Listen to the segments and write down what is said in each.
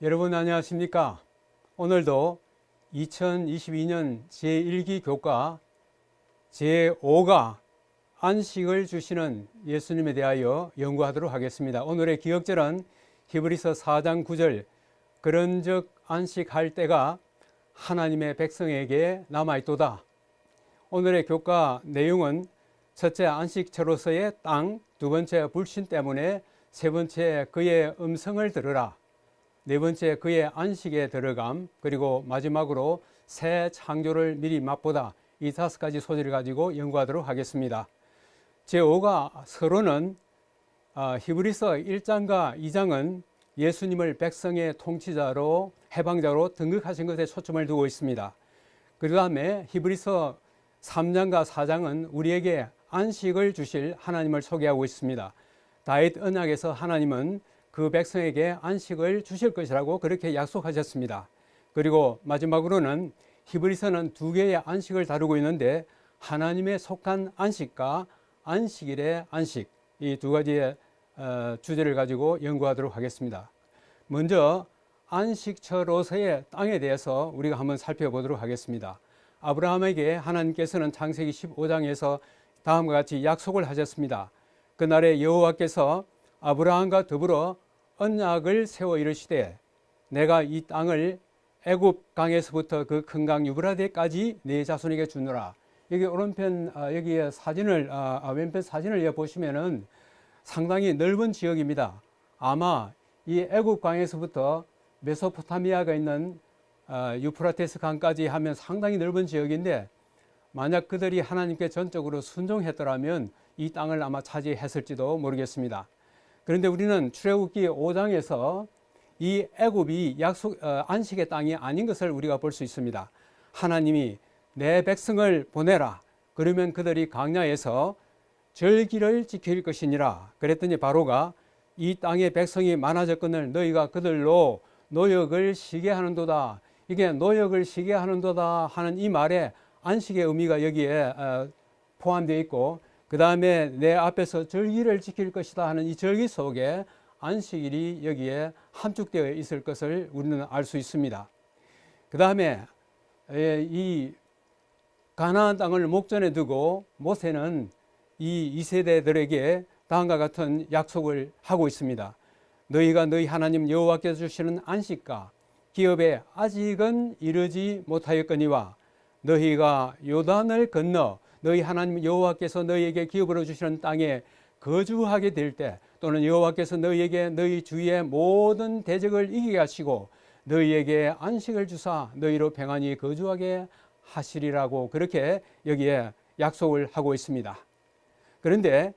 여러분 안녕하십니까? 오늘도 2022년 제1기 교과 제5가 안식을 주시는 예수님에 대하여 연구하도록 하겠습니다. 오늘의 기억절은 히브리서 4장 9절 그런즉 안식할 때가 하나님의 백성에게 남아있도다. 오늘의 교과 내용은 첫째 안식처로서의 땅, 두 번째 불신 때문에, 세 번째 그의 음성을 들으라, 네 번째 그의 안식에 들어감, 그리고 마지막으로 새 창조를 미리 맛보다, 이 5가지 소재를 가지고 연구하도록 하겠습니다. 제5가 서론은 히브리서 1장과 2장은 예수님을 백성의 통치자로 해방자로 등극하신 것에 초점을 두고 있습니다. 그 다음에 히브리서 3장과 4장은 우리에게 안식을 주실 하나님을 소개하고 있습니다. 다윗 언약에서 하나님은 그 백성에게 안식을 주실 것이라고 그렇게 약속하셨습니다. 그리고 마지막으로는 히브리서는 두 개의 안식을 다루고 있는데 하나님의 속한 안식과 안식일의 안식, 이 두 가지의 주제를 가지고 연구하도록 하겠습니다. 먼저 안식처로서의 땅에 대해서 우리가 한번 살펴보도록 하겠습니다. 아브라함에게 하나님께서는 창세기 15장에서 다음과 같이 약속을 하셨습니다. 그날에 여호와께서 아브라함과 더불어 언약을 세워 이르시되 내가 이 땅을 애굽 강에서부터 그 큰 강 유브라데까지 네 자손에게 주노라. 여기 오른편 여기에 사진을 왼편 사진을 보시면은 상당히 넓은 지역입니다. 아마 이 애굽 강에서부터 메소포타미아가 있는 유프라테스 강까지 하면 상당히 넓은 지역인데, 만약 그들이 하나님께 전적으로 순종했더라면 이 땅을 아마 차지했을지도 모르겠습니다. 그런데 우리는 출애굽기 5장에서 이 애굽이 안식의 땅이 아닌 것을 우리가 볼 수 있습니다. 하나님이 내 백성을 보내라, 그러면 그들이 광야에서 절기를 지킬 것이니라 그랬더니 바로가 이 땅의 백성이 많아졌거늘 너희가 그들로 노역을 쉬게 하는도다. 이게 노역을 쉬게 하는도다 하는 이 말에 안식의 의미가 여기에 포함되어 있고, 그 다음에 내 앞에서 절기를 지킬 것이다 하는 이 절기 속에 안식일이 여기에 함축되어 있을 것을 우리는 알 수 있습니다. 그 다음에 이 가나안 땅을 목전에 두고 모세는 이 2세대들에게 다음과 같은 약속을 하고 있습니다. 너희가 너희 하나님 여호와께서 주시는 안식과 기업에 아직은 이르지 못하였거니와 너희가 요단을 건너 너희 하나님 여호와께서 너희에게 기업으로 주시는 땅에 거주하게 될 때, 또는 여호와께서 너희에게 너희 주위의 모든 대적을 이기게 하시고 너희에게 안식을 주사 너희로 평안히 거주하게 하시리라고 그렇게 여기에 약속을 하고 있습니다. 그런데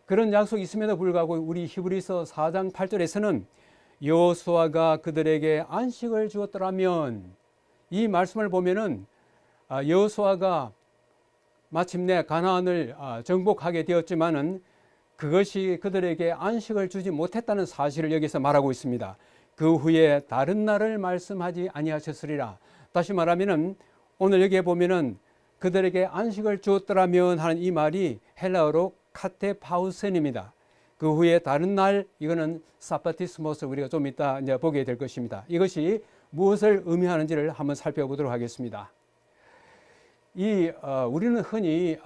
그런 약속이 있음에도 불구하고 우리 히브리서 4장 8절에서는 여호수아가 그들에게 안식을 주었더라면, 이 말씀을 보면은 여호수아가 마침내 가나안을 정복하게 되었지만은 그것이 그들에게 안식을 주지 못했다는 사실을 여기서 말하고 있습니다. 그 후에 다른 날을 말씀하지 아니하셨으리라. 다시 말하면은 오늘 여기에 보면은 그들에게 안식을 주었더라면 하는 이 말이 헬라어로 카테파우센입니다. 그 후에 다른 날, 이거는 사파티스모스, 우리가 좀 이따 이제 보게 될 것입니다. 이것이 무엇을 의미하는지를 한번 살펴보도록 하겠습니다. 우리는 흔히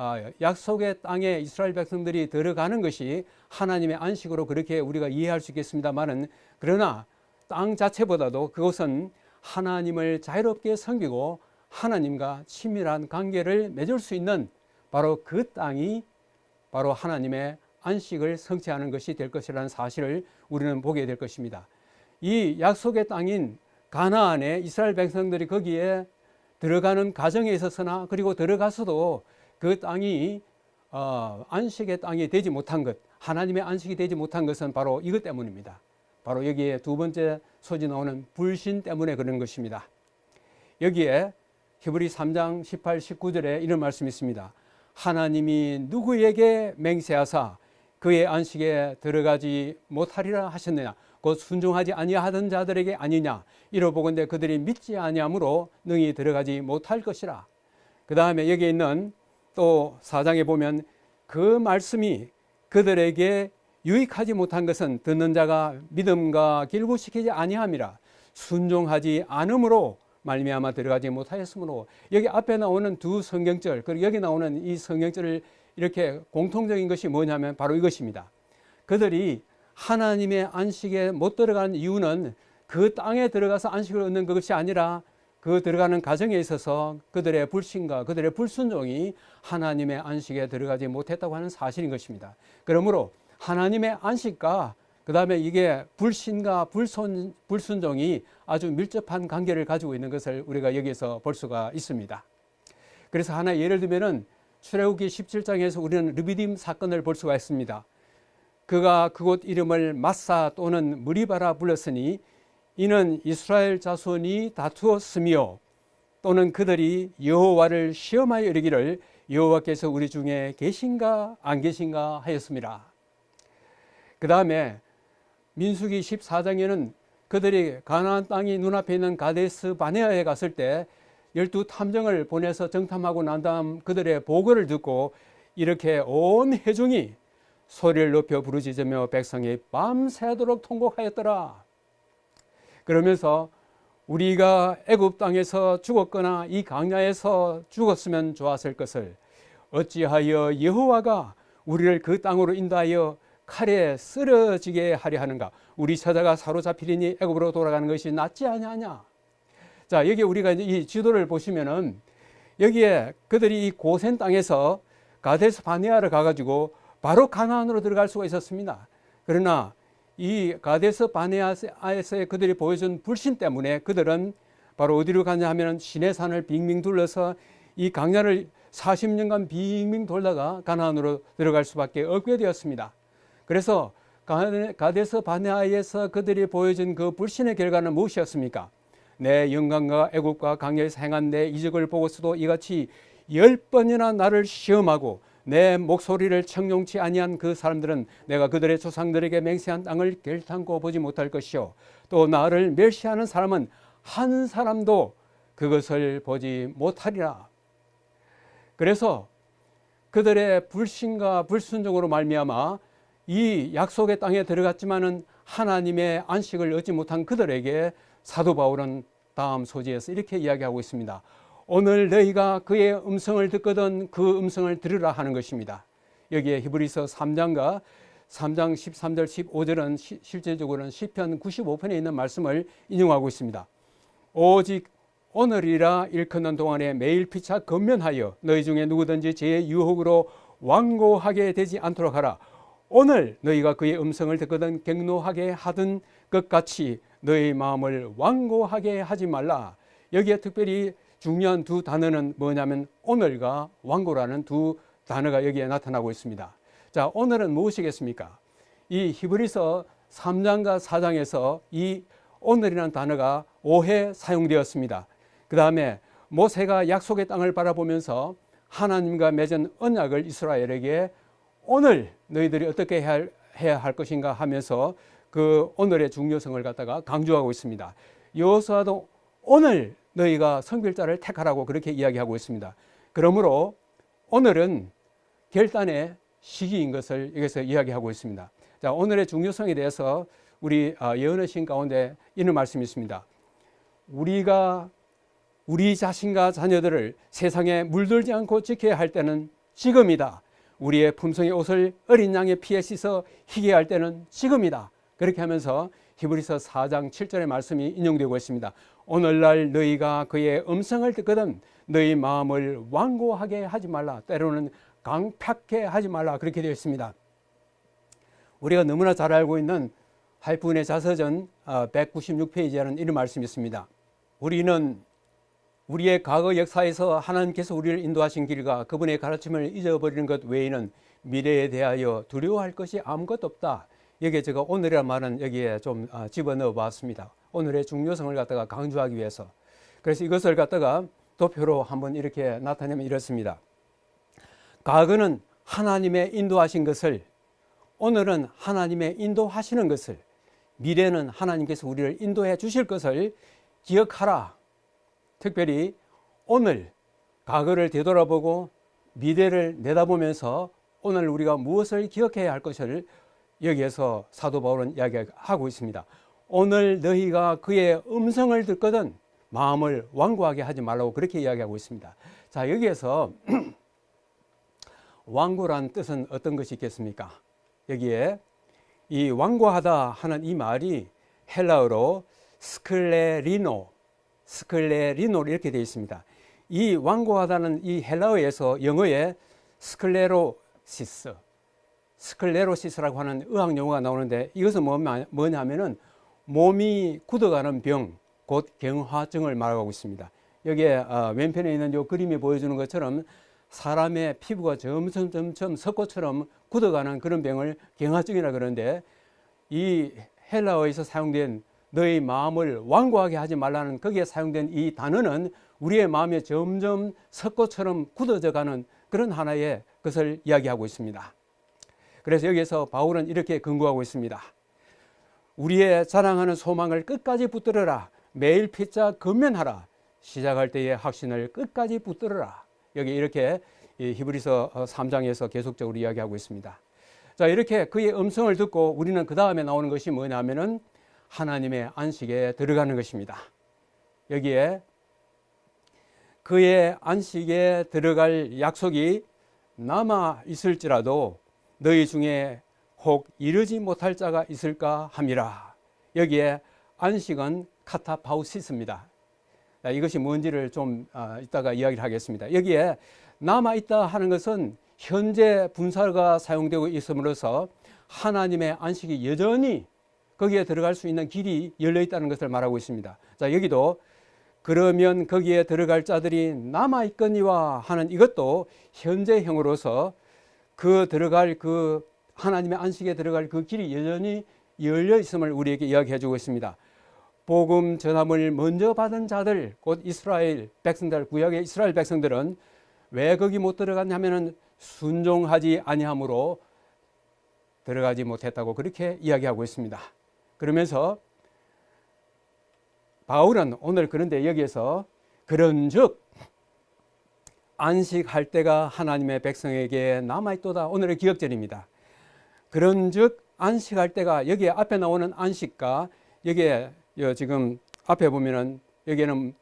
약속의 땅에 이스라엘 백성들이 들어가는 것이 하나님의 안식으로 그렇게 우리가 이해할 수 있겠습니다만은, 그러나 땅 자체보다도 그것은 하나님을 자유롭게 섬기고 하나님과 친밀한 관계를 맺을 수 있는 바로 그 땅이 바로 하나님의 안식을 성취하는 것이 될 것이라는 사실을 우리는 보게 될 것입니다. 이 약속의 땅인 가나안에 이스라엘 백성들이 거기에 들어가는 과정에 있어서나, 그리고 들어가서도 그 땅이 안식의 땅이 되지 못한 것, 하나님의 안식이 되지 못한 것은 바로 이것 때문입니다. 바로 여기에 두 번째 소지 나오는 불신 때문에 그런 것입니다. 여기에 히브리 3장 18, 19절에 이런 말씀이 있습니다. 하나님이 누구에게 맹세하사 그의 안식에 들어가지 못하리라 하셨느냐, 곧 순종하지 아니하던 자들에게 아니냐, 이러보건대 그들이 믿지 아니하므로 능히 들어가지 못할 것이라. 그 다음에 여기에 있는 또 4장에 보면 그 말씀이 그들에게 유익하지 못한 것은 듣는 자가 믿음과 길구시키지 아니함이라. 순종하지 않음으로 말미암아 들어가지 못하였으므로, 여기 앞에 나오는 두 성경절 그리고 여기 나오는 이 성경절을 이렇게 공통적인 것이 뭐냐면 바로 이것입니다. 그들이 하나님의 안식에 못 들어가는 이유는 그 땅에 들어가서 안식을 얻는 것이 아니라 그 들어가는 과정에 있어서 그들의 불신과 그들의 불순종이 하나님의 안식에 들어가지 못했다고 하는 사실인 것입니다. 그러므로 하나님의 안식과 그 다음에 이게 불신과 불순종이 아주 밀접한 관계를 가지고 있는 것을 우리가 여기서 볼 수가 있습니다. 그래서 하나 예를 들면은 출애굽기 17장에서 우리는 르비딤 사건을 볼 수가 있습니다. 그가 그곳 이름을 마사 또는 무리바라 불렀으니 이는 이스라엘 자손이 다투었으며 또는 그들이 여호와를 시험하여 이르기를 여호와께서 우리 중에 계신가 안 계신가 하였습니다. 그 다음에 민수기 14장에는 그들이 가나안 땅이 눈앞에 있는 가데스 바네아에 갔을 때 12탐정을 보내서 정탐하고 난 다음 그들의 보고를 듣고 이렇게 온 회중이 소리를 높여 부르짖으며 백성이 밤새도록 통곡하였더라. 그러면서 우리가 애굽 땅에서 죽었거나 이 광야에서 죽었으면 좋았을 것을 어찌하여 여호와가 우리를 그 땅으로 인도하여 칼에 쓰러지게 하려 하는가? 우리 처자가 사로잡히리니 애굽으로 돌아가는 것이 낫지 아니하냐? 자, 여기 우리가 이 지도를 보시면은 여기에 그들이 이 고센 땅에서 가데스 바네아를 가가지고 바로 가나안으로 들어갈 수가 있었습니다. 그러나 이 가데스 바네아에서의 그들이 보여준 불신 때문에 그들은 바로 어디로 가냐 하면 시내산을 빙빙 둘러서 이 광야를 40년간 빙빙 돌다가 가나안으로 들어갈 수밖에 없게 되었습니다. 그래서 가데스 바네아에서 그들이 보여준 그 불신의 결과는 무엇이었습니까? 내 영광과 애국과 광야에서 행한 내 이적을 보고서도 이같이 10번이나 나를 시험하고 내 목소리를 청종치 아니한 그 사람들은 내가 그들의 조상들에게 맹세한 땅을 결탄코 보지 못할 것이요 또 나를 멸시하는 사람은 한 사람도 그것을 보지 못하리라. 그래서 그들의 불신과 불순종으로 말미암아 이 약속의 땅에 들어갔지만은 하나님의 안식을 얻지 못한 그들에게 사도 바울은 다음 소지에서 이렇게 이야기하고 있습니다. 오늘 너희가 그의 음성을 듣거든 그 음성을 들으라 하는 것입니다. 여기에 히브리서 3장 13절 15절은 실제적으로는 시편 95편에 있는 말씀을 인용하고 있습니다. 오직 오늘이라 일컫는 동안에 매일 피차 건면하여 너희 중에 누구든지 제 유혹으로 완고하게 되지 않도록 하라. 오늘 너희가 그의 음성을 듣거든 갱노하게 하던 것 같이 너희 마음을 완고하게 하지 말라. 여기에 특별히 중요한 두 단어는 뭐냐면 오늘과 완고라는 두 단어가 여기에 나타나고 있습니다. 자, 오늘은 무엇이겠습니까? 이 히브리서 3장과 4장에서 이 오늘이라는 단어가 5회 사용되었습니다. 그 다음에 모세가 약속의 땅을 바라보면서 하나님과 맺은 언약을 이스라엘에게 오늘 너희들이 어떻게 해야 할 것인가 하면서 그 오늘의 중요성을 갖다가 강조하고 있습니다. 여호수아도 오늘 너희가 선별자를 택하라고 그렇게 이야기하고 있습니다. 그러므로 오늘은 결단의 시기인 것을 여기서 이야기하고 있습니다. 자, 오늘의 중요성에 대해서 우리 예언의 신 가운데 이런 말씀이 있습니다. 우리가 우리 자신과 자녀들을 세상에 물들지 않고 지켜야 할 때는 지금이다. 우리의 품성의 옷을 어린 양의 피에 씻어 희게 할 때는 지금이다. 그렇게 하면서 히브리서 4장 7절의 말씀이 인용되고 있습니다. 오늘날 너희가 그의 음성을 듣거든 너희 마음을 완고하게 하지 말라. 때로는 강팍해 하지 말라. 그렇게 되어 있습니다. 우리가 너무나 잘 알고 있는 할프의 자서전 196페이지에는 이런 말씀이 있습니다. 우리는 우리의 과거 역사에서 하나님께서 우리를 인도하신 길과 그분의 가르침을 잊어버리는 것 외에는 미래에 대하여 두려워할 것이 아무것도 없다. 여기에 제가 오늘이라는 말은 여기에 좀 집어넣어 봤습니다. 오늘의 중요성을 갖다가 강조하기 위해서. 그래서 이것을 갖다가 도표로 한번 이렇게 나타내면 이렇습니다. 과거는 하나님의 인도하신 것을, 오늘은 하나님의 인도하시는 것을, 미래는 하나님께서 우리를 인도해 주실 것을 기억하라. 특별히 오늘 과거를 되돌아보고 미래를 내다보면서 오늘 우리가 무엇을 기억해야 할 것을 여기에서 사도 바울은 이야기하고 있습니다. 오늘 너희가 그의 음성을 듣거든 마음을 완고하게 하지 말라고 그렇게 이야기하고 있습니다. 자, 여기에서 완고란 뜻은 어떤 것이 있겠습니까? 여기에 이 완고하다 하는 이 말이 헬라어로 스클레리노 이렇게 되어 있습니다. 이 완고하다는 이 헬라어에서 영어에 스클레로시스라고 하는 의학 용어가 나오는데 이것은 뭐냐면은 몸이 굳어가는 병, 곧 경화증을 말하고 있습니다. 여기에 왼편에 있는 이 그림이 보여주는 것처럼 사람의 피부가 점점 석고처럼 굳어가는 그런 병을 경화증이라 그러는데, 이 헬라어에서 사용된 너희 마음을 완고하게 하지 말라는 거기에 사용된 이 단어는 우리의 마음이 점점 석고처럼 굳어져 가는 그런 하나의 것을 이야기하고 있습니다. 그래서 여기에서 바울은 이렇게 권고하고 있습니다. 우리의 자랑하는 소망을 끝까지 붙들어라. 매일 피차 근면하라. 시작할 때의 확신을 끝까지 붙들어라. 여기 이렇게 히브리서 3장에서 계속적으로 이야기하고 있습니다. 자, 이렇게 그의 음성을 듣고 우리는 그 다음에 나오는 것이 뭐냐면은 하나님의 안식에 들어가는 것입니다. 여기에 그의 안식에 들어갈 약속이 남아 있을지라도 너희 중에 혹 이르지 못할 자가 있을까 함이라. 여기에 안식은 카타파우시스입니다. 이것이 뭔지를 좀 이따가 이야기를 하겠습니다. 여기에 남아있다 하는 것은 현재 분사가 사용되고 있음으로써 하나님의 안식이 여전히 거기에 들어갈 수 있는 길이 열려 있다는 것을 말하고 있습니다. 자, 여기도 그러면 거기에 들어갈 자들이 남아있거니와 하는 이것도 현재형으로서 그 들어갈 그 하나님의 안식에 들어갈 그 길이 여전히 열려 있음을 우리에게 이야기해 주고 있습니다. 복음 전함을 먼저 받은 자들, 곧 이스라엘 백성들, 구약의 이스라엘 백성들은 왜 거기 못 들어갔냐면은 순종하지 아니함으로 들어가지 못했다고 그렇게 이야기하고 있습니다. 그러면서 바울은 오늘 그런데 여기에서 그런즉 안식할 때가 하나님의 백성에게 남아있도다. 오늘의 기억절입니다. 그런즉 안식할 때가, 여기에 앞에 나오는 안식과 여기에 지금 앞에 보면은 여기에는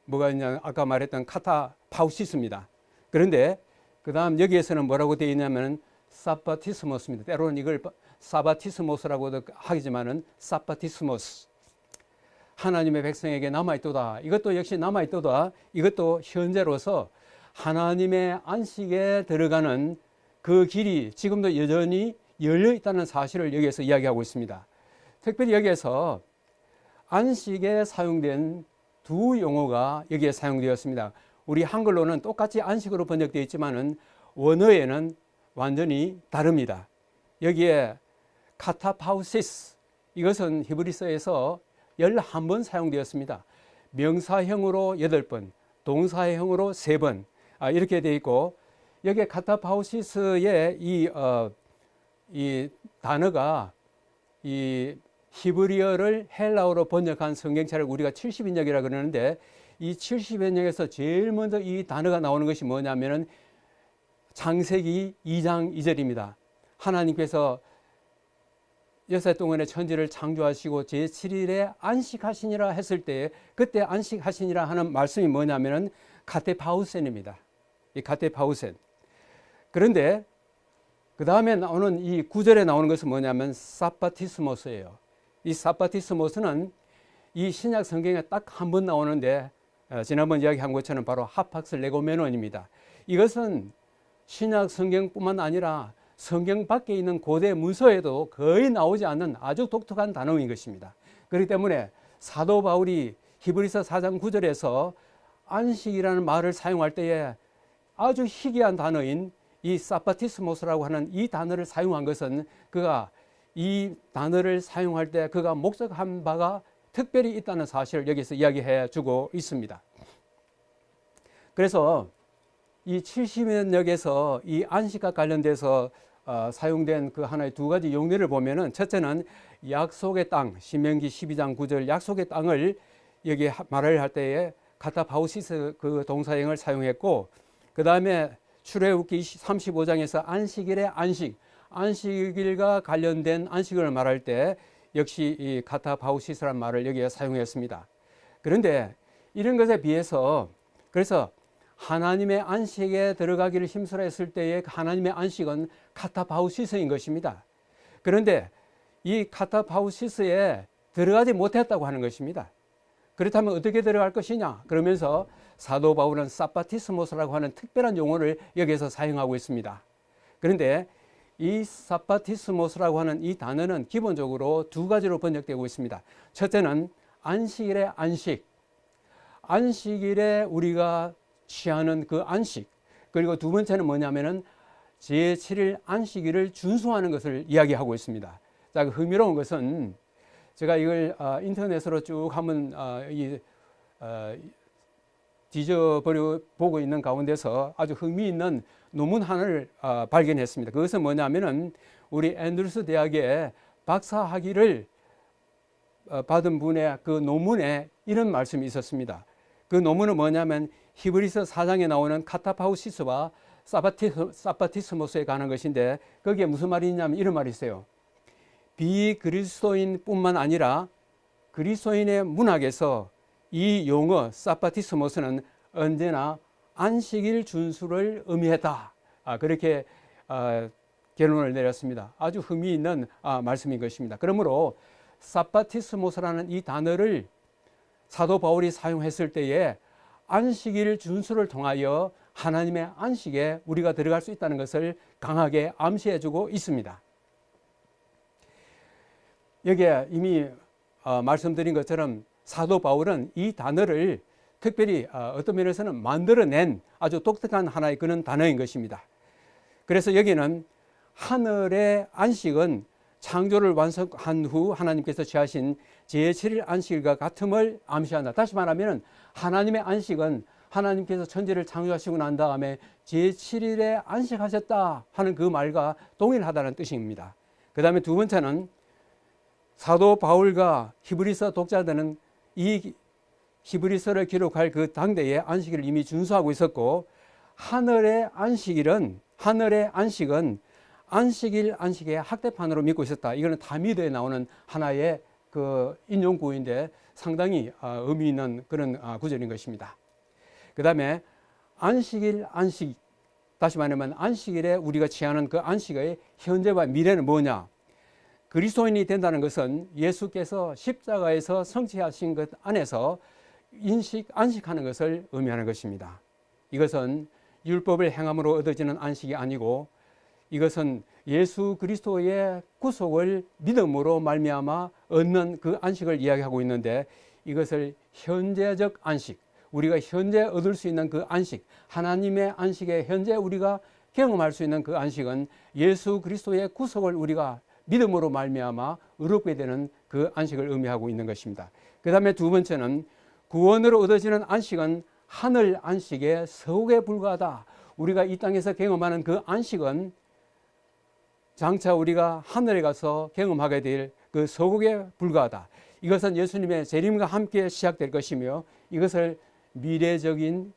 뭐가 있냐, 아까 말했던 카타파우시스입니다. 그런데 그 다음 여기에서는 뭐라고 되어 있냐면 사바티스모스입니다. 때로는 이걸 사바티스모스라고도 하지만은 사바티스모스, 하나님의 백성에게 남아있도다. 이것도 역시 남아있도다. 이것도 현재로서 하나님의 안식에 들어가는 그 길이 지금도 여전히 열려 있다는 사실을 여기에서 이야기하고 있습니다. 특별히 여기에서 안식에 사용된 두 용어가 여기에 사용되었습니다. 우리 한글로는 똑같이 안식으로 번역되어 있지만은 원어에는 완전히 다릅니다. 여기에 카타파우시스, 이것은 히브리서에서 11번 사용되었습니다. 명사형으로 8번, 동사형으로 3번 이렇게 되어 있고, 여기에 카타파우시스의 이 단어가 이 히브리어를 헬라어로 번역한 성경책을 우리가 70인역이라 그러는데, 이 70인역에서 제일 먼저 이 단어가 나오는 것이 뭐냐면은 창세기 2장 2절입니다. 하나님께서 여섯 동안의 천지를 창조하시고 제7일에 안식하시니라 했을 때, 그때 안식하시니라 하는 말씀이 뭐냐면은 카테파우센입니다. 이 카테파우센. 그런데 그 다음에 나오는 이 9절에 나오는 것은 뭐냐면 사바티스모스예요. 이 사바티스모스는 이 신약 성경에 딱 한 번 나오는데, 지난번 이야기한 것처럼 바로 하팍스 레고메논입니다. 이것은 신약 성경뿐만 아니라 성경 밖에 있는 고대 문서에도 거의 나오지 않는 아주 독특한 단어인 것입니다. 그렇기 때문에 사도 바울이 히브리서 4장 9절에서 안식이라는 말을 사용할 때에 아주 희귀한 단어인 이 사바티스모스라고 하는 이 단어를 사용한 것은 그가 이 단어를 사용할 때 그가 목적한 바가 특별히 있다는 사실을 여기서 이야기해 주고 있습니다. 그래서 이 70년역에서 이 안식과 관련돼서 사용된 그 하나의 두 가지 용례를 보면은, 첫째는 약속의 땅, 신명기 12장 9절 약속의 땅을 여기 말을 할 때에 카타파우시스 그 동사형을 사용했고, 그 다음에 출애굽기 35장에서 안식일의 안식, 안식일과 관련된 안식을 말할 때 역시 이 카타바우시스라는 말을 여기에 사용했습니다. 그런데 이런 것에 비해서 그래서 하나님의 안식에 들어가기를 힘쓰라 했을 때의 하나님의 안식은 카타바우시스인 것입니다. 그런데 이 카타바우시스에 들어가지 못했다고 하는 것입니다. 그렇다면 어떻게 들어갈 것이냐? 그러면서 사도 바울은 사바티스모스라고 하는 특별한 용어를 여기에서 사용하고 있습니다. 그런데 이 사바티스모스라고 하는 이 단어는 기본적으로 두 가지로 번역되고 있습니다. 첫째는 안식일의 안식, 안식일에 우리가 취하는 그 안식, 그리고 두 번째는 뭐냐면은 제7일 안식일을 준수하는 것을 이야기하고 있습니다. 자, 그 흥미로운 것은 제가 이걸 인터넷으로 쭉 한번 뒤져버려 보고 있는 가운데서 아주 흥미있는 논문 하나를 발견했습니다. 그것은 뭐냐면은 우리 앤드루스 대학의 박사학위를 받은 분의 그 논문에 이런 말씀이 있었습니다. 그 논문은 뭐냐면 히브리서 4장에 나오는 카타바우시스와 사바티스모스에 관한 것인데 거기에 무슨 말이 있냐면 이런 말이 있어요. 비그리스도인 뿐만 아니라 그리스도인의 문학에서 이 용어 사바티스모스는 언제나 안식일 준수를 의미했다. 그렇게 결론을 내렸습니다. 아주 흥미있는 말씀인 것입니다. 그러므로 사바티스모스라는 이 단어를 사도 바울이 사용했을 때에 안식일 준수를 통하여 하나님의 안식에 우리가 들어갈 수 있다는 것을 강하게 암시해주고 있습니다. 여기에 이미 말씀드린 것처럼 사도 바울은 이 단어를 특별히 어떤 면에서는 만들어낸 아주 독특한 하나의 그런 단어인 것입니다. 그래서 여기는 하늘의 안식은 창조를 완성한 후 하나님께서 취하신 제7일 안식일과 같음을 암시한다. 다시 말하면 하나님의 안식은 하나님께서 천지를 창조하시고 난 다음에 제7일에 안식하셨다 하는 그 말과 동일하다는 뜻입니다. 그 다음에 두 번째는 사도 바울과 히브리서 독자들은 이 히브리서를 기록할 그 당대의 안식일을 이미 준수하고 있었고 하늘의 안식은 안식의 학대판으로 믿고 있었다. 이거는 타미드에 나오는 하나의 그 인용구인데 상당히 의미 있는 그런 구절인 것입니다. 그 다음에 안식, 다시 말하면 안식일에 우리가 취하는 그 안식의 현재와 미래는 뭐냐? 그리스도인이 된다는 것은 예수께서 십자가에서 성취하신 것 안에서 안식하는 것을 의미하는 것입니다. 이것은 율법을 행함으로 얻어지는 안식이 아니고 이것은 예수 그리스도의 구속을 믿음으로 말미암아 얻는 그 안식을 이야기하고 있는데 이것을 현재적 안식, 우리가 현재 얻을 수 있는 그 안식, 하나님의 안식에 현재 우리가 경험할 수 있는 그 안식은 예수 그리스도의 구속을 우리가 믿음으로 말미암아 얻게 되는 그 안식을 의미하고 있는 것입니다. 그 다음에 두 번째는 구원으로 얻어지는 안식은 하늘 안식의 서국에 불과하다. 우리가 이 땅에서 경험하는 그 안식은 장차 우리가 하늘에 가서 경험하게 될 그 서국에 불과하다. 이것은 예수님의 재림과 함께 시작될 것이며 이것을 미래적인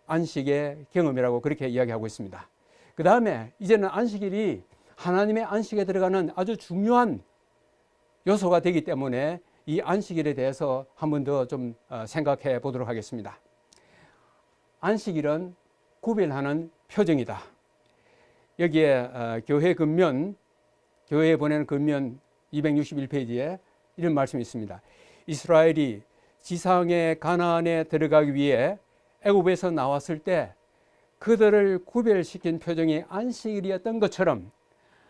안식의 경험이라고 그렇게 이야기하고 있습니다. 그 다음에 이제는 안식일이 하나님의 안식에 들어가는 아주 중요한 요소가 되기 때문에 이 안식일에 대해서 한 번 더 좀 생각해 보도록 하겠습니다. 안식일은 구별하는 표정이다. 여기에 교회 근면, 교회에 보내는 근면 261페이지에 이런 말씀이 있습니다. 이스라엘이 지상의 가나안에 들어가기 위해 애굽에서 나왔을 때 그들을 구별시킨 표정이 안식일이었던 것처럼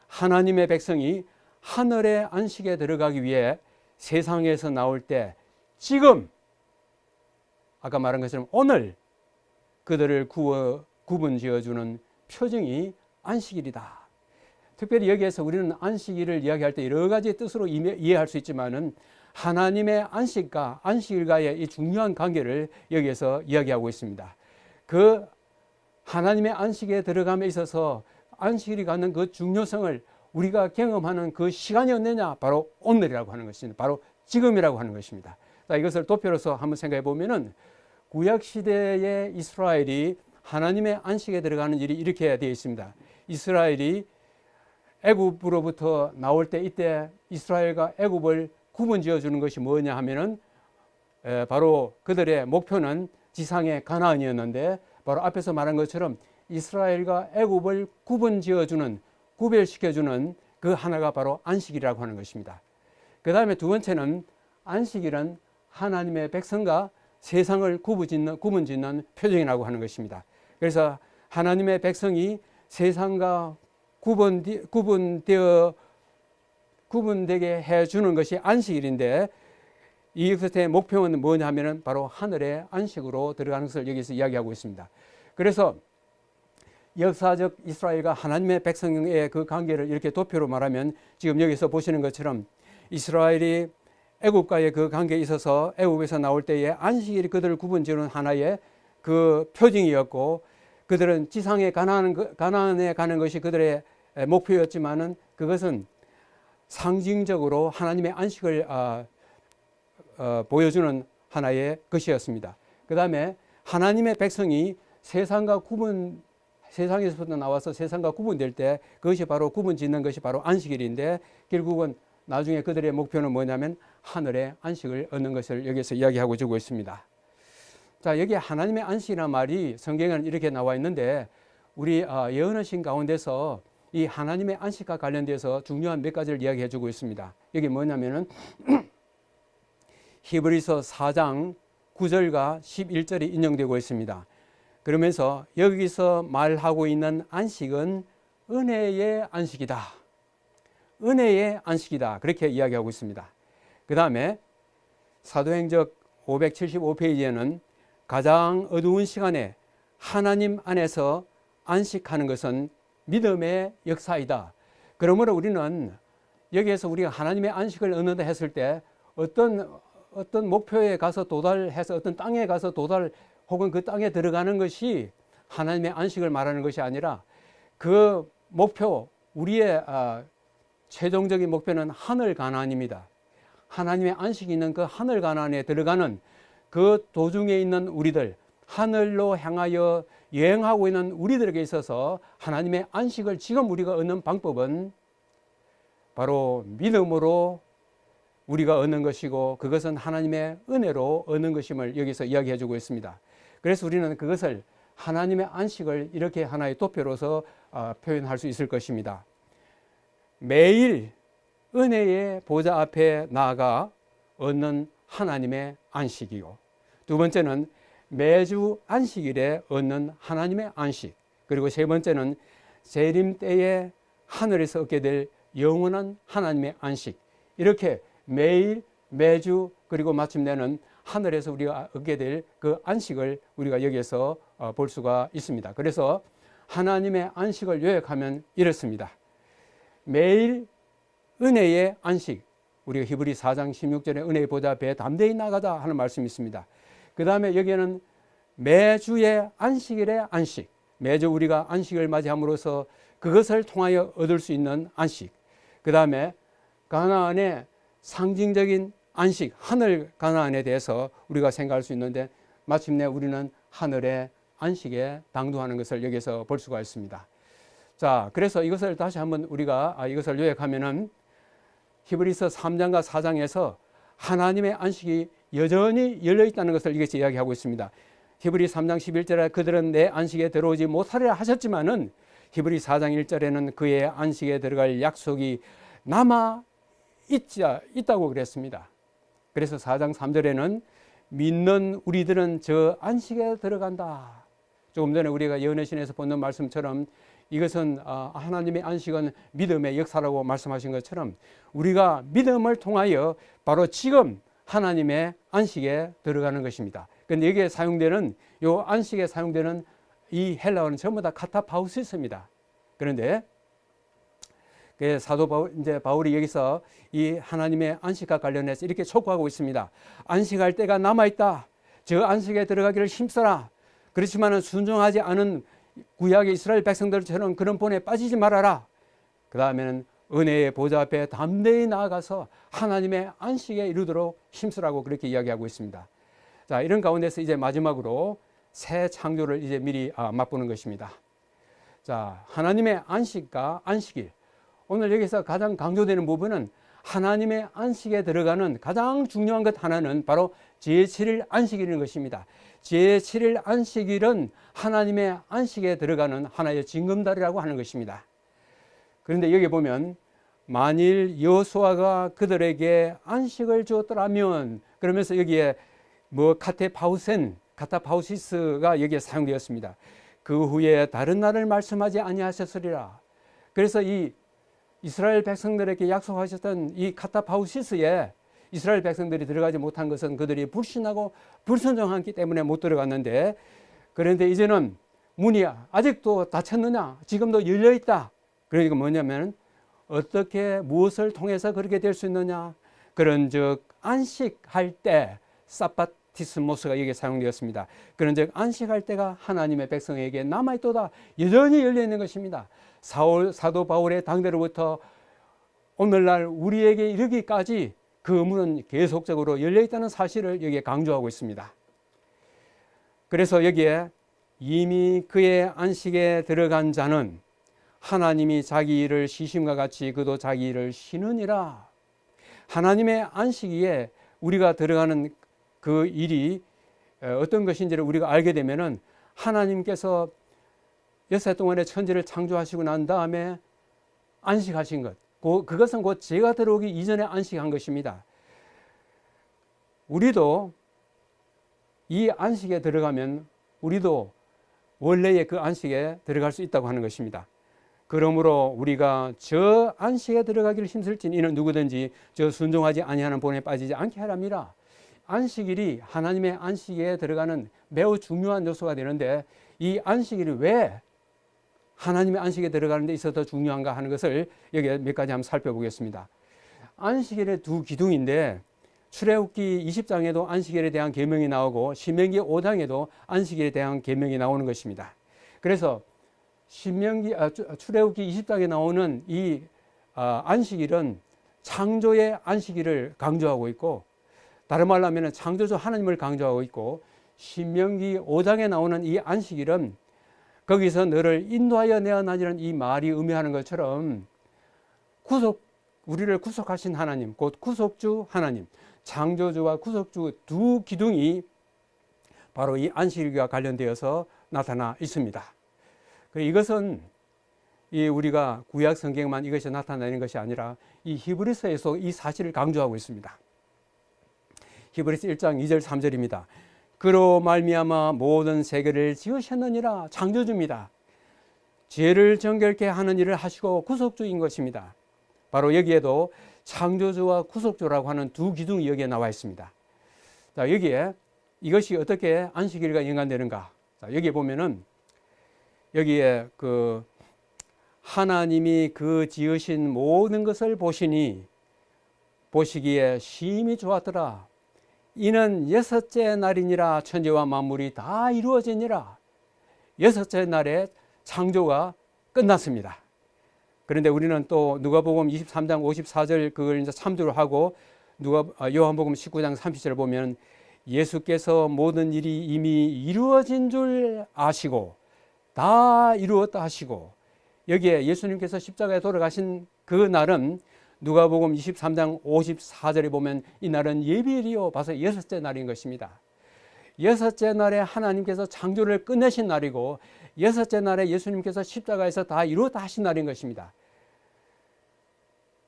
하나님의 백성이 하늘의 안식에 들어가기 위해 세상에서 나올 때 지금 아까 말한 것처럼 오늘 그들을 구분 지어주는 표정이 안식일이다. 특별히 여기에서 우리는 안식일을 이야기할 때 여러 가지 뜻으로 이해할 수 있지만은 하나님의 안식과 안식일과의 이 중요한 관계를 여기에서 이야기하고 있습니다. 그 하나님의 안식에 들어감에 있어서 안식일이 갖는 그 중요성을 우리가 경험하는 그 시간이 언제냐? 바로 오늘이라고 하는 것입니다. 바로 지금이라고 하는 것입니다. 자, 이것을 도표로서 한번 생각해 보면은 구약시대의 이스라엘이 하나님의 안식에 들어가는 일이 이렇게 되어 있습니다. 이스라엘이 애굽으로부터 나올 때 이때 이스라엘과 애굽을 구분지어 주는 것이 뭐냐 하면은 바로 그들의 목표는 지상의 가나안이었는데 바로 앞에서 말한 것처럼 이스라엘과 애굽을 구분지어 주는 구별시켜 주는 그 하나가 바로 안식이라고 하는 것입니다. 그 다음에 두 번째는 안식일은 하나님의 백성과 세상을 구분짓는 표징이라고 하는 것입니다. 그래서 하나님의 백성이 세상과 구분되게 해주는 것이 안식일인데 이것의 목표는 뭐냐 하면 바로 하늘의 안식으로 들어가는 것을 여기서 이야기하고 있습니다. 그래서 역사적 이스라엘과 하나님의 백성의 그 관계를 이렇게 도표로 말하면 지금 여기서 보시는 것처럼 이스라엘이 애굽과의 그 관계에 있어서 애굽에서 나올 때에 안식일이 그들을 구분지는 하나의 그 표징이었고 그들은 지상에 가나안에 가는 것이 그들의 목표였지만은 그것은 상징적으로 하나님의 안식을 보여주는 하나의 것이었습니다. 그 다음에 하나님의 백성이 세상에서부터 나와서 세상과 구분될 때 그것이 바로 구분 짓는 것이 바로 안식일인데 결국은 나중에 그들의 목표는 뭐냐면 하늘의 안식을 얻는 것을 여기서 이야기하고 주고 있습니다. 자, 여기 하나님의 안식이라는 말이 성경에는 이렇게 나와 있는데 우리 예언하신 가운데서 이 하나님의 안식과 관련돼서 중요한 몇 가지를 이야기해 주고 있습니다. 여기 뭐냐면은 히브리서 4장 9절과 11절이 인용되고 있습니다. 그러면서 여기서 말하고 있는 안식은 은혜의 안식이다. 은혜의 안식이다. 그렇게 이야기하고 있습니다. 그 다음에 사도행적 575페이지에는 가장 어두운 시간에 하나님 안에서 안식하는 것은 믿음의 역사이다. 그러므로 우리는 여기에서 우리가 하나님의 안식을 얻는다 했을 때 어떤 목표에 가서 도달해서 어떤 땅에 가서 혹은 그 땅에 들어가는 것이 하나님의 안식을 말하는 것이 아니라 그 목표, 우리의 최종적인 목표는 하늘 가나안입니다. 하나님의 안식이 있는 그 하늘 가나안에 들어가는 그 도중에 있는 우리들, 하늘로 향하여 여행하고 있는 우리들에게 있어서 하나님의 안식을 지금 우리가 얻는 방법은 바로 믿음으로 우리가 얻는 것이고 그것은 하나님의 은혜로 얻는 것임을 여기서 이야기해 주고 있습니다. 그래서 우리는 그것을 하나님의 안식을 이렇게 하나의 도표로서 표현할 수 있을 것입니다. 매일 은혜의 보좌 앞에 나아가 얻는 하나님의 안식이요. 두 번째는 매주 안식일에 얻는 하나님의 안식. 그리고 세 번째는 재림 때에 하늘에서 얻게 될 영원한 하나님의 안식. 이렇게 매일, 매주, 그리고 마침내는 하늘에서 우리가 얻게 될 그 안식을 우리가 여기에서 볼 수가 있습니다. 그래서 하나님의 안식을 요약하면 이렇습니다. 매일 은혜의 안식, 우리가 히브리 4장 16절에 은혜의 보좌 앞에 담대히 나가자 하는 말씀이 있습니다. 그 다음에 여기에는 매주의 안식일의 안식, 매주 우리가 안식을 맞이함으로써 그것을 통하여 얻을 수 있는 안식. 그 다음에 가나안의 상징적인 안식, 하늘 가나안에 대해서 우리가 생각할 수 있는데 마침내 우리는 하늘의 안식에 당도하는 것을 여기서 볼 수가 있습니다. 자, 그래서 이것을 다시 한번 우리가 이것을 요약하면은 히브리서 3장과 4장에서 하나님의 안식이 여전히 열려 있다는 것을 이것이 이야기하고 있습니다. 히브리 3장 11절에 그들은 내 안식에 들어오지 못하리라 하셨지만은 히브리 4장 1절에는 그의 안식에 들어갈 약속이 남아 있다고 그랬습니다. 그래서 4장 3절에는 믿는 우리들은 저 안식에 들어간다. 조금 전에 우리가 예언의 신에서 보는 말씀처럼 이것은 하나님의 안식은 믿음의 역사라고 말씀하신 것처럼 우리가 믿음을 통하여 바로 지금 하나님의 안식에 들어가는 것입니다. 그런데 여기에 사용되는 이 안식에 사용되는 이 헬라어는 전부 다 카타파우시스입니다. 그런데 사도 바울이 여기서 이 하나님의 안식과 관련해서 이렇게 촉구하고 있습니다. 안식할 때가 남아있다. 저 안식에 들어가기를 힘써라. 그렇지만 순종하지 않은 구약의 이스라엘 백성들처럼 그런 본에 빠지지 말아라. 그 다음에는 은혜의 보좌 앞에 담대히 나아가서 하나님의 안식에 이르도록 힘쓰라고 그렇게 이야기하고 있습니다. 자, 이런 가운데서 이제 마지막으로 새 창조를 이제 미리 맛보는 것입니다. 자, 하나님의 안식과 안식일. 오늘 여기서 가장 강조되는 부분은 하나님의 안식에 들어가는 가장 중요한 것 하나는 바로 제7일 안식일인 것입니다. 제7일 안식일은 하나님의 안식에 들어가는 하나의 징검다리라고 하는 것입니다. 그런데 여기 보면 만일 여호수아가 그들에게 안식을 주었더라면, 그러면서 여기에 카타파우시스가 여기에 사용되었습니다. 그 후에 다른 날을 말씀하지 아니하셨으리라. 그래서 이 이스라엘 백성들에게 약속하셨던 이 카타파우시스에 이스라엘 백성들이 들어가지 못한 것은 그들이 불신하고 불순종하기 때문에 못 들어갔는데, 그런데 이제는 문이 아직도 닫혔느냐? 지금도 열려 있다. 그러니까 뭐냐면 어떻게 무엇을 통해서 그렇게 될 수 있느냐? 그런즉 안식할 때 사바티스모스가 여기에 사용되었습니다. 그런즉 안식할 때가 하나님의 백성에게 남아있도다. 여전히 열려 있는 것입니다. 사도 바울의 당대로부터 오늘날 우리에게 이르기까지 그 문은 계속적으로 열려 있다는 사실을 여기에 강조하고 있습니다. 그래서 여기에 이미 그의 안식에 들어간 자는 하나님이 자기 일을 쉬심과 같이 그도 자기 일을 쉬느니라. 하나님의 안식일에 우리가 들어가는 그 일이 어떤 것인지를 우리가 알게 되면은 하나님께서 6해 동안의 천지를 창조하시고 난 다음에 안식하신 것, 그것은 곧 죄가 들어오기 이전에 안식한 것입니다. 우리도 이 안식에 들어가면 우리도 원래의 그 안식에 들어갈 수 있다고 하는 것입니다. 그러므로 우리가 저 안식에 들어가기를 힘쓸진 이는 누구든지 저 순종하지 아니하는 본에 빠지지 않게 하랍니다. 안식일이 하나님의 안식에 들어가는 매우 중요한 요소가 되는데, 이 안식일이 왜 하나님의 안식에 들어가는 데 있어서 중요한가 하는 것을 여기 몇 가지 한번 살펴보겠습니다. 안식일의 두 기둥인데, 출애굽기 20장에도 안식일에 대한 계명이 나오고 신명기 5장에도 안식일에 대한 계명이 나오는 것입니다. 그래서 출애굽기 20장에 나오는 이 안식일은 창조의 안식일을 강조하고 있고, 다른 말로 하면 창조주 하나님을 강조하고 있고, 신명기 5장에 나오는 이 안식일은 거기서 너를 인도하여 내어나니는 이 말이 의미하는 것처럼 우리를 구속하신 하나님, 곧 구속주 하나님, 창조주와 구속주 두 기둥이 바로 이 안식일과 관련되어서 나타나 있습니다. 이것은 우리가 구약 성경만 이것이 나타나는 것이 아니라 이 히브리서에서 이 사실을 강조하고 있습니다. 히브리서 1장 2절 3절입니다. 그로 말미암아 모든 세계를 지으셨느니라. 창조주입니다. 죄를 정결케 하는 일을 하시고 구속주인 것입니다. 바로 여기에도 창조주와 구속주라고 하는 두 기둥이 여기에 나와 있습니다. 자, 여기에 이것이 어떻게 안식일과 연관되는가? 자, 여기에 보면은 여기에 하나님이 그 지으신 모든 것을 보시기에 심히 좋았더라. 이는 여섯째 날이니라. 천지와 만물이 다 이루어지니라. 여섯째 날에 창조가 끝났습니다. 그런데 우리는 또 누가복음 23장 54절 그걸 이제 참조를 하고 요한복음 19장 30절을 보면 예수께서 모든 일이 이미 이루어진 줄 아시고 다 이루었다 하시고, 여기에 예수님께서 십자가에 돌아가신 그 날은 누가복음 23장 54절에 보면 이 날은 예비일이요, 봐서 여섯째 날인 것입니다. 여섯째 날에 하나님께서 창조를 끝내신 날이고, 여섯째 날에 예수님께서 십자가에서 다 이루었다 하신 날인 것입니다.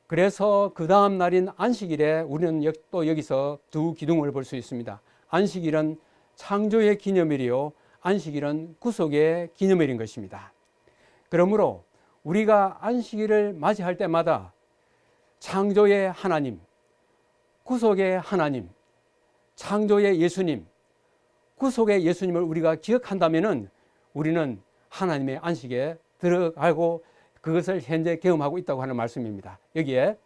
그래서 그 다음 날인 안식일에 우리는 또 여기서 두 기둥을 볼 수 있습니다. 안식일은 창조의 기념일이요, 안식일은 구속의 기념일인 것입니다. 그러므로 우리가 안식일을 맞이할 때마다 창조의 하나님, 구속의 하나님, 창조의 예수님, 구속의 예수님을 우리가 기억한다면 우리는 하나님의 안식에 들어가고 그것을 현재 경험하고 있다고 하는 말씀입니다. 여기에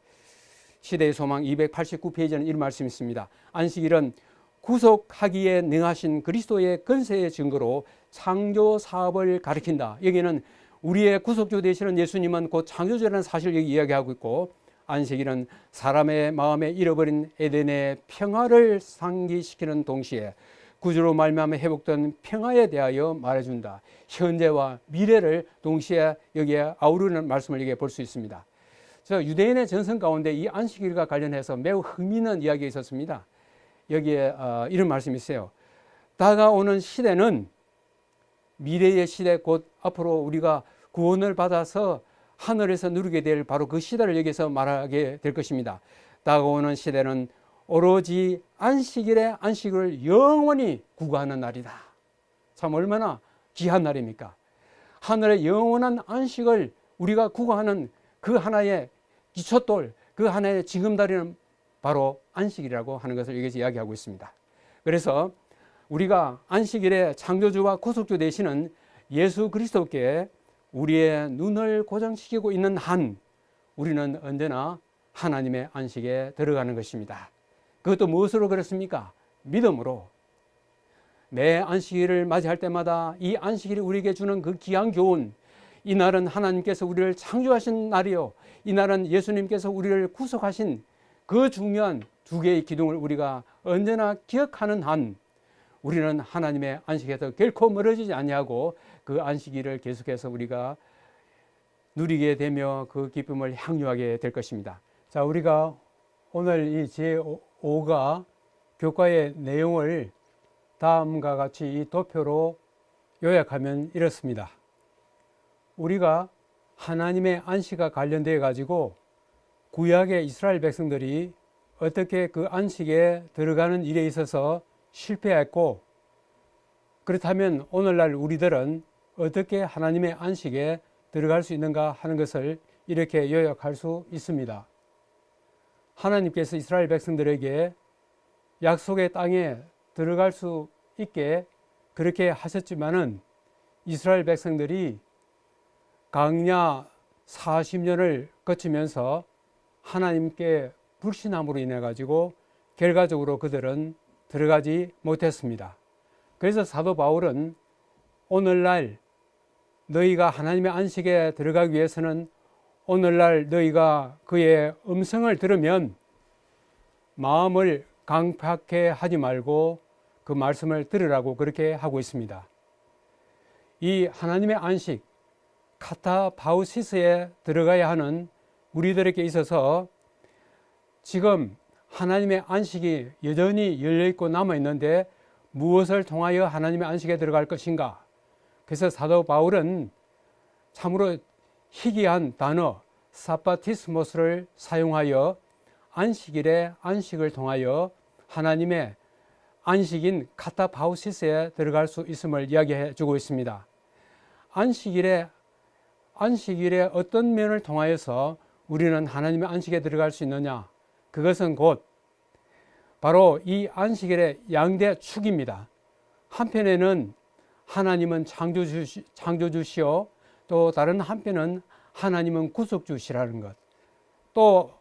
시대의 소망 289페이지에는 이런 말씀이 있습니다. 안식일은 구속하기에 능하신 그리스도의 권세의 증거로 창조 사업을 가리킨다. 여기는 우리의 구속주 되시는 예수님은 곧 창조주라는 사실을 여기 이야기하고 있고, 안식일은 사람의 마음에 잃어버린 에덴의 평화를 상기시키는 동시에 구주로 말미암아 회복된 평화에 대하여 말해준다. 현재와 미래를 동시에 여기에 아우르는 말씀을 여기에 볼 수 있습니다. 저 유대인의 전선 가운데 이 안식일과 관련해서 매우 흥미있는 이야기가 있었습니다. 여기에 이런 말씀이 있어요. 다가오는 시대는 미래의 시대, 곧 앞으로 우리가 구원을 받아서 하늘에서 누리게 될 바로 그 시대를 여기서 말하게 될 것입니다. 다가오는 시대는 오로지 안식일의 안식을 영원히 구가하는 날이다. 참 얼마나 귀한 날입니까? 하늘의 영원한 안식을 우리가 구가하는 그 하나의 기초돌, 그 하나의 징검다리는 바로 안식이라고 하는 것을 여기서 이야기하고 있습니다. 그래서 우리가 안식일의 창조주와 구속주 되시는 예수 그리스도께 우리의 눈을 고정시키고 있는 한 우리는 언제나 하나님의 안식에 들어가는 것입니다. 그것도 무엇으로 그렇습니까? 믿음으로. 매 안식일을 맞이할 때마다 이 안식일이 우리에게 주는 그 귀한 교훈, 이 날은 하나님께서 우리를 창조하신 날이요, 이 날은 예수님께서 우리를 구속하신 그 중요한 두 개의 기둥을 우리가 언제나 기억하는 한 우리는 하나님의 안식에서 결코 멀어지지 아니하고 그 안식일을 계속해서 우리가 누리게 되며 그 기쁨을 향유하게 될 것입니다. 자, 우리가 오늘 이 제5가 교과의 내용을 다음과 같이 이 도표로 요약하면 이렇습니다. 우리가 하나님의 안식과 관련되어 가지고 구약의 이스라엘 백성들이 어떻게 그 안식에 들어가는 일에 있어서 실패했고, 그렇다면 오늘날 우리들은 어떻게 하나님의 안식에 들어갈 수 있는가 하는 것을 이렇게 요약할 수 있습니다. 하나님께서 이스라엘 백성들에게 약속의 땅에 들어갈 수 있게 그렇게 하셨지만은 이스라엘 백성들이 광야 40년을 거치면서 하나님께 불신함으로 인해 가지고 결과적으로 그들은 들어가지 못했습니다. 그래서 사도 바울은 오늘날 너희가 하나님의 안식에 들어가기 위해서는 오늘날 너희가 그의 음성을 들으면 마음을 강팍해 하지 말고 그 말씀을 들으라고 그렇게 하고 있습니다. 이 하나님의 안식, 카타바우시스에 들어가야 하는 우리들에게 있어서 지금 하나님의 안식이 여전히 열려있고 남아있는데 무엇을 통하여 하나님의 안식에 들어갈 것인가? 그래서 사도 바울은 참으로 희귀한 단어 사바티스모스를 사용하여 안식일의 안식을 통하여 하나님의 안식인 카타바우시스에 들어갈 수 있음을 이야기해 주고 있습니다. 안식일의 어떤 면을 통하여서 우리는 하나님의 안식에 들어갈 수 있느냐? 그것은 곧 바로 이 안식일의 양대 축입니다. 한편에는 하나님은 창조주시오, 또 다른 한편은 하나님은 구속주시라는 것, 또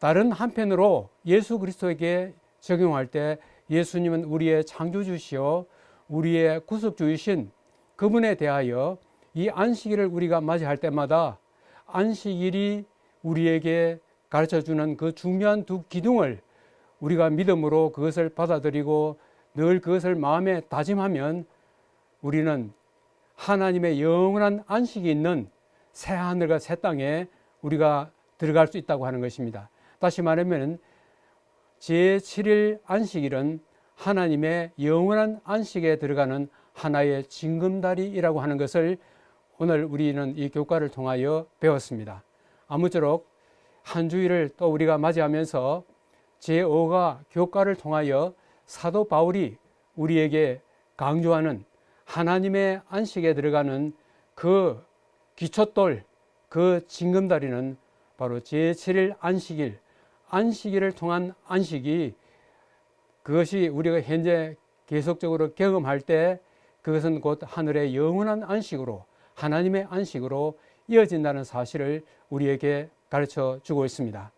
다른 한편으로 예수 그리스도에게 적용할 때 예수님은 우리의 창조주시오, 우리의 구속주이신 그분에 대하여 이 안식일을 우리가 맞이할 때마다 안식일이 우리에게 가르쳐주는 그 중요한 두 기둥을 우리가 믿음으로 그것을 받아들이고 늘 그것을 마음에 다짐하면 우리는 하나님의 영원한 안식이 있는 새 하늘과 새 땅에 우리가 들어갈 수 있다고 하는 것입니다. 다시 말하면 제7일 안식일은 하나님의 영원한 안식에 들어가는 하나의 징검다리이라고 하는 것을 오늘 우리는 이 교과를 통하여 배웠습니다. 아무쪼록 한 주일을 또 우리가 맞이하면서 제5가 교과를 통하여 사도 바울이 우리에게 강조하는 하나님의 안식에 들어가는 그 기초돌, 그 징검다리는 바로 제7일 안식일, 안식일을 통한 안식이 그것이 우리가 현재 계속적으로 경험할 때 그것은 곧 하늘의 영원한 안식으로 하나님의 안식으로 이어진다는 사실을 우리에게 가르쳐 주고 있습니다.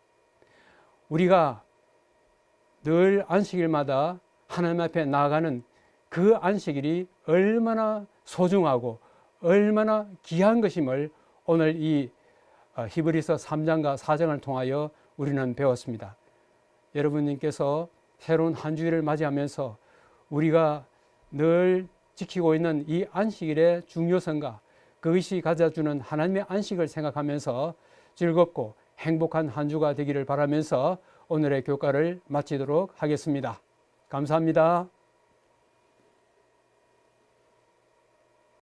우리가 늘 안식일마다 하나님 앞에 나아가는 그 안식일이 얼마나 소중하고 얼마나 귀한 것임을 오늘 이 히브리서 3장과 4장을 통하여 우리는 배웠습니다. 여러분께서 새로운 한 주일을 맞이하면서 우리가 늘 지키고 있는 이 안식일의 중요성과 그것이 가져주는 하나님의 안식을 생각하면서 즐겁고 행복한 한 주가 되기를 바라면서 오늘의 교과를 마치도록 하겠습니다. 감사합니다.